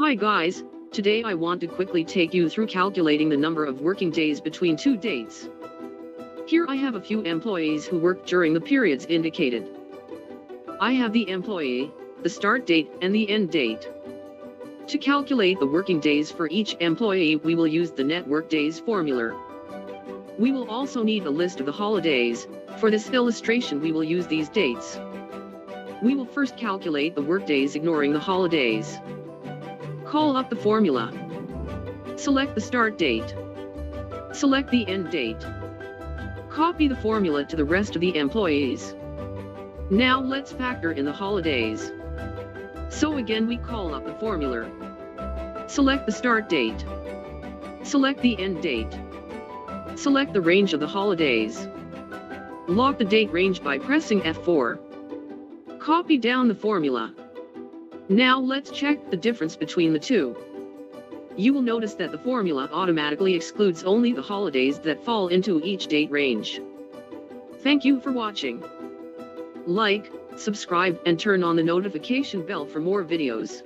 Hi guys, today I want to quickly take you through calculating the number of working days between two dates. Here I have a few employees who worked during the periods indicated. I have the employee, the start date, and the end date. To calculate the working days for each employee, we will use the net work days formula. We will also need a list of the holidays. For this illustration, we will use these dates. We will first calculate the workdays ignoring the holidays. Call up the formula. Select the start date. Select the end date. Copy the formula to the rest of the employees. Now let's factor in the holidays. So again we call up the formula. Select the start date. Select the end date. Select the range of the holidays. Lock the date range by pressing F4. Copy down the formula. Now let's check the difference between the two. You will notice that the formula automatically excludes only the holidays that fall into each date range. Thank you for watching. Like, subscribe, and turn on the notification bell for more videos.